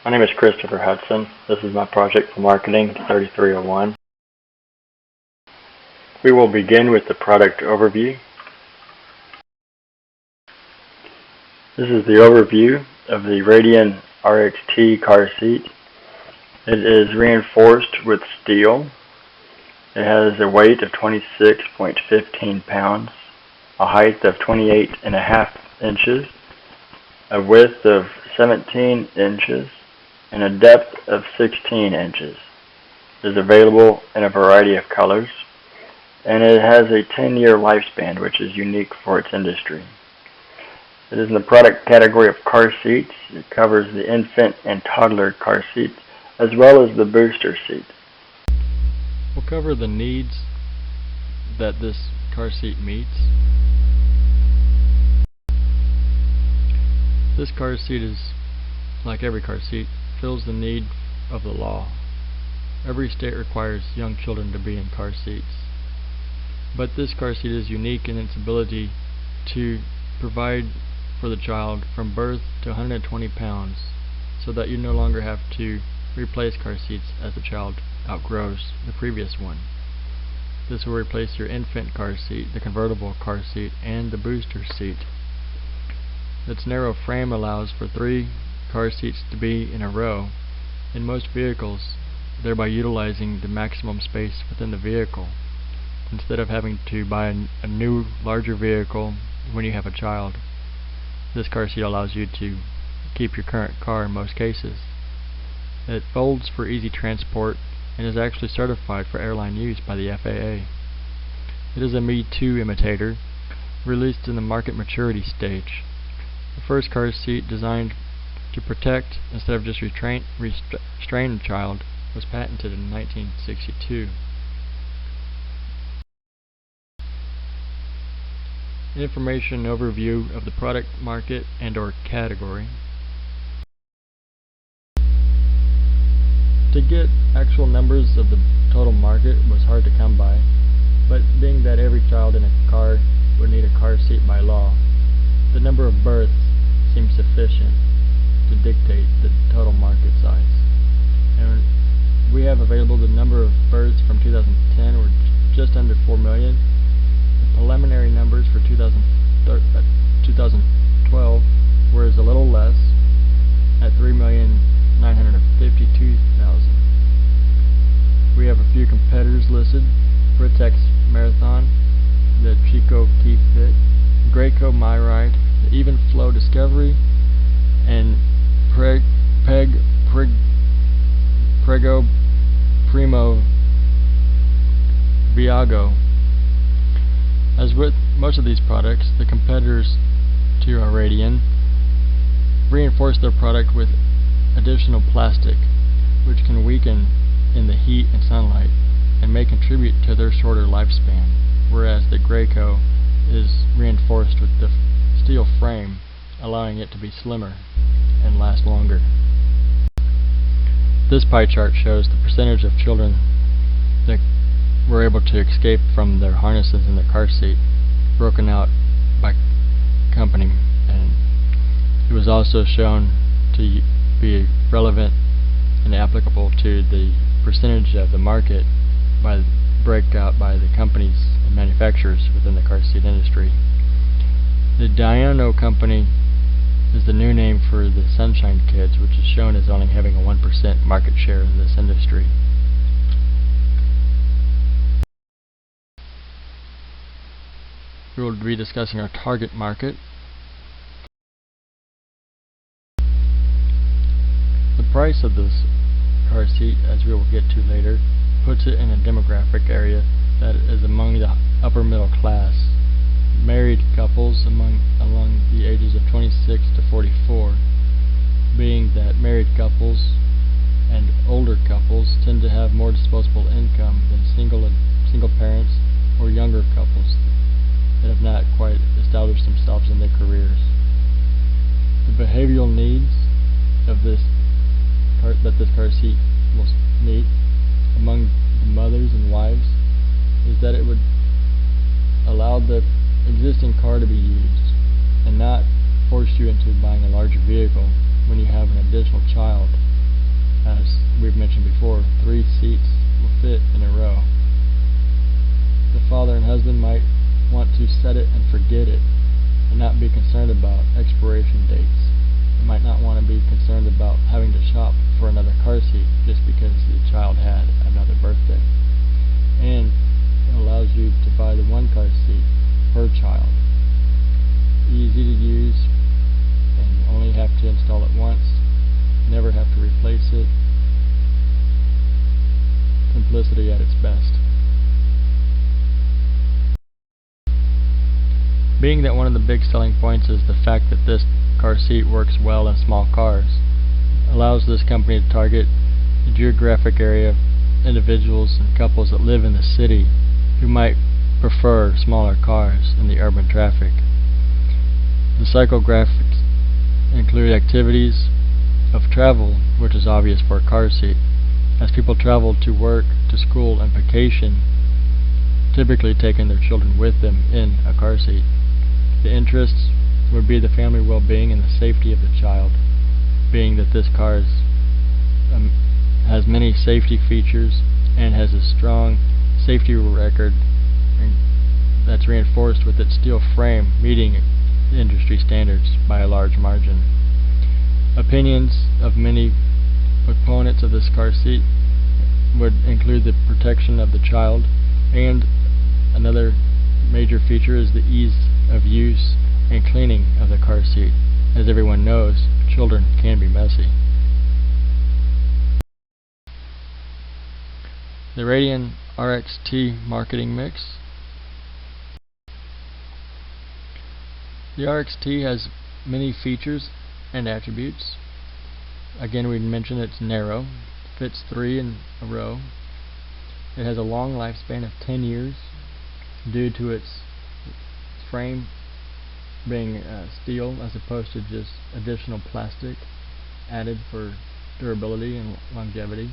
My name is Christopher Hudson. This is my project for marketing 3301. We will begin with the product overview. This is the overview of the Radian RXT car seat. It is reinforced with steel. It has a weight of 26.15 pounds, a height of 28.5 inches, a width of 17 inches, and a depth of 16 inches. It is available in a variety of colors, and it has a 10-year lifespan, which is unique for its industry. It is in the product category of car seats. It covers the infant and toddler car seats, as well as the booster seat. We'll cover the needs that this car seat meets. This car seat is, like every car seat, fills the need of the law. Every state requires young children to be in car seats. But this car seat is unique in its ability to provide for the child from birth to 120 pounds, so that you no longer have to replace car seats as the child outgrows the previous one. This will replace your infant car seat, the convertible car seat, and the booster seat. Its narrow frame allows for 3 car seats to be in a row in most vehicles, thereby utilizing the maximum space within the vehicle, instead of having to buy a new, larger vehicle when you have a child. This car seat allows you to keep your current car in most cases. It folds for easy transport and is actually certified for airline use by the FAA. It is a Me Too imitator, released in the market maturity stage. The first car seat designed to protect instead of just restrain the child was patented in 1962. Information overview of the product market and/or category. To get actual numbers of the total market was hard to come by, but being that every child in a car would need a car seat by law, the number of births seems sufficient to dictate the total market size. And we have available the number of births from 2010 were just under 4 million. The preliminary numbers for 2012 were a little less, at 3,952,000. We have a few competitors listed: Britex Marathon, the Chico Key Fit, Graco MyRide, the Even Flow Discovery, and Prego Primo Viago. As with most of these products, the competitors to Radian reinforce their product with additional plastic, which can weaken in the heat and sunlight and may contribute to their shorter lifespan, whereas the Graco is reinforced with the steel frame, allowing it to be slimmer and last longer. This pie chart shows the percentage of children that were able to escape from their harnesses in the car seat, broken out by company, and it was also shown to be relevant and applicable to the percentage of the market by breakout by the companies and manufacturers within the car seat industry. The Diono company is the new name for the Sunshine Kids, which is shown as only having a 1% market share in this industry. We will be discussing our target market. The price of this car seat, as we will get to later, puts it in a demographic area that is among the upper middle class. Married couples along the ages of 26 to 44, being that married couples and older couples tend to have more disposable income than single parents or younger couples that have not quite established themselves in their careers. The behavioral needs of this car seat will meet among the mothers and wives is that it would allow the existing car to be used and not force you into buying a larger vehicle when you have an additional child. As we've mentioned before, 3 seats will fit in a row. The father and husband might want to set it and forget it and not be concerned about expiration dates. They might not want to be concerned about having to shop for another car seat just because the child had another birthday. And it allows you to buy the 1 car seat per child. Easy to use, and you only have to install it once, never have to replace it. Simplicity at its best. Being that one of the big selling points is the fact that this car seat works well in small cars, allows this company to target the geographic area of individuals and couples that live in the city who might prefer smaller cars in the urban traffic. The psychographics include activities of travel, which is obvious for a car seat, as people travel to work, to school, and vacation, typically taking their children with them in a car seat. The interests would be the family well-being and the safety of the child, being that this car has many safety features and has a strong safety record that's reinforced with its steel frame, meeting industry standards by a large margin. Opinions of many proponents of this car seat would include the protection of the child, and another major feature is the ease of use and cleaning of the car seat. As everyone knows, children can be messy. The Radian RXT marketing mix. The RXT has many features and attributes. Again, we mentioned it's narrow, fits 3 in a row. It has a long lifespan of 10 years due to its frame being steel as opposed to just additional plastic added for durability and longevity.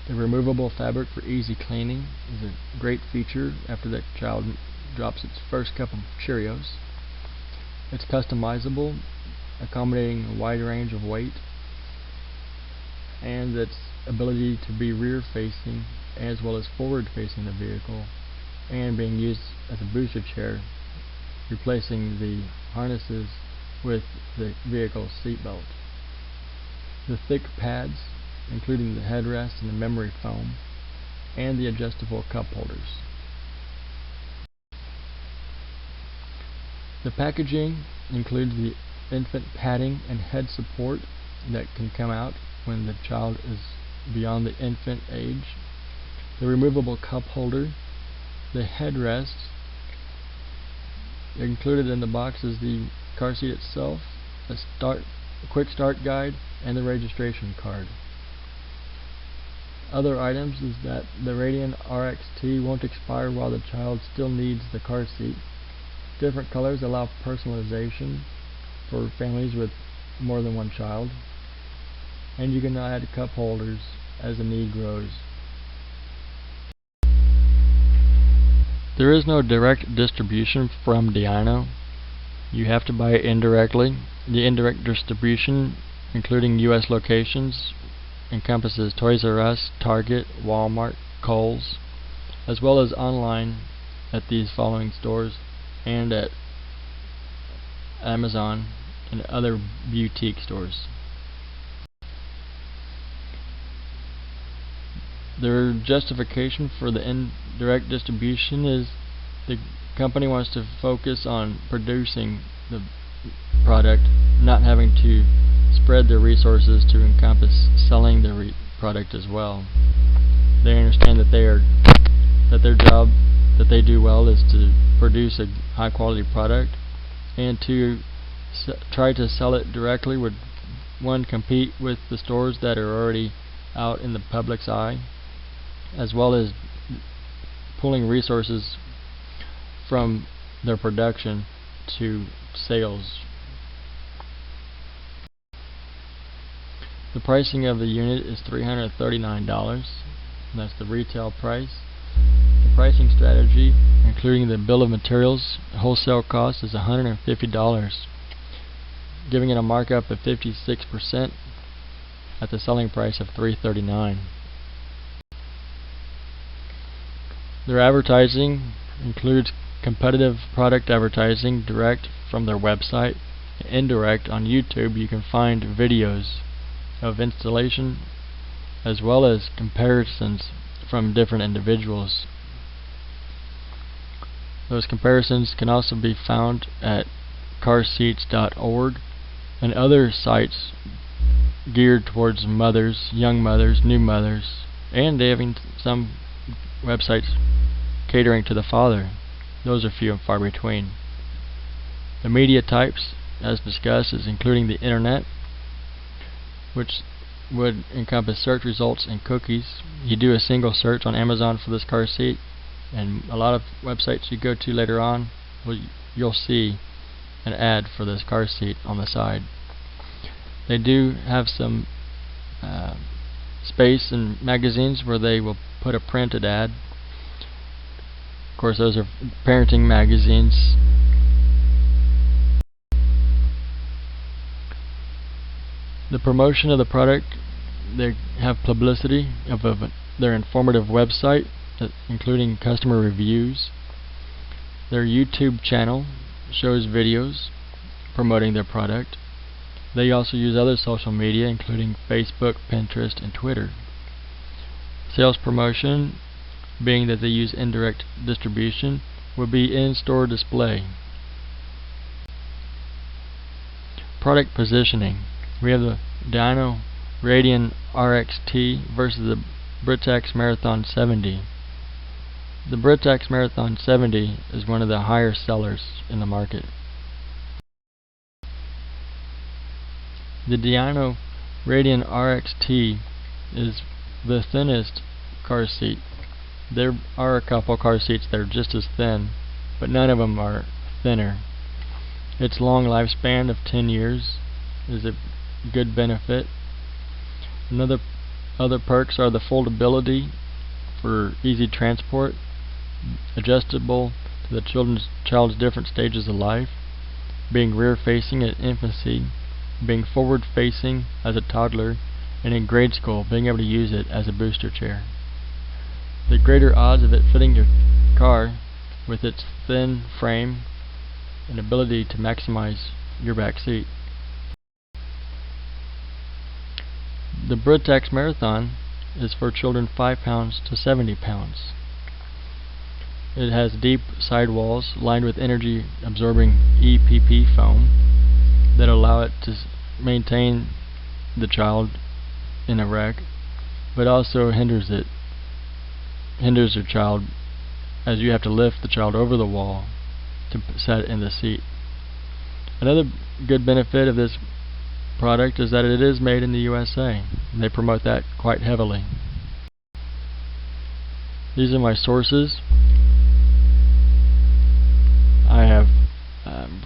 The removable fabric for easy cleaning is a great feature after that child drops its first cup of Cheerios. It's customizable, accommodating a wide range of weight, and its ability to be rear-facing as well as forward-facing the vehicle, and being used as a booster chair, replacing the harnesses with the vehicle seatbelt. The thick pads, including the headrest and the memory foam, and the adjustable cup holders. The packaging includes the infant padding and head support that can come out when the child is beyond the infant age, the removable cup holder, the headrest. Included in the box is the car seat itself, a quick start guide, and the registration card. Other items is that the Radian RXT won't expire while the child still needs the car seat. Different colors allow personalization for families with more than one child, and you can add cup holders as the need grows. There is no direct distribution from Diono. You have to buy it indirectly. The indirect distribution, including U.S. locations, encompasses Toys R Us, Target, Walmart, Kohl's, as well as online at these following stores and at Amazon and other boutique stores. Their justification for the indirect distribution is the company wants to focus on producing the product, not having to spread their resources to encompass selling the product as well. They understand that their job that they do well is to produce a high quality product, and to try to sell it directly would, one, compete with the stores that are already out in the public's eye, as well as pulling resources from their production to sales. The pricing of the unit is $339. That's the retail price. The pricing strategy, including the bill of materials, wholesale cost is $150. giving it a markup of 56% at the selling price of $339. Their advertising includes competitive product advertising direct from their website. Indirect on YouTube, you can find videos of installation as well as comparisons from different individuals. Those comparisons can also be found at carseats.org and other sites geared towards mothers, young mothers, new mothers, and they have some websites catering to the father. Those are few and far between. The media types, as discussed, is including the internet, which would encompass search results and cookies. You do a single search on Amazon for this car seat, and a lot of websites you go to later on, you'll see an ad for this car seat on the side. They do have some space in magazines where they will put a printed ad. Of course, those are parenting magazines. The promotion of the product, they have publicity of their informative website, including customer reviews. Their YouTube channel shows videos promoting their product. They also use other social media, including Facebook, Pinterest, and Twitter. Sales promotion, being that they use indirect distribution, would be in-store display. Product positioning. We have the Diono Radian RXT versus the Britax Marathon 70. The Britax Marathon 70 is one of the higher sellers in the market. The Diono Radian RXT is the thinnest car seat. There are a couple car seats that are just as thin, but none of them are thinner. Its long lifespan of 10 years is a good benefit. Other perks are the foldability for easy transport, adjustable to the child's different stages of life, being rear-facing at infancy, being forward-facing as a toddler, and in grade school, being able to use it as a booster chair. The greater odds of it fitting your car with its thin frame and ability to maximize your back seat. The Britax Marathon is for children 5 pounds to 70 pounds. It has deep sidewalls lined with energy-absorbing EPP foam that allow it to maintain the child in a wreck, but also hinders your child, as you have to lift the child over the wall to set it in the seat. Another good benefit of this product is that it is made in the USA. They promote that quite heavily. These are my sources.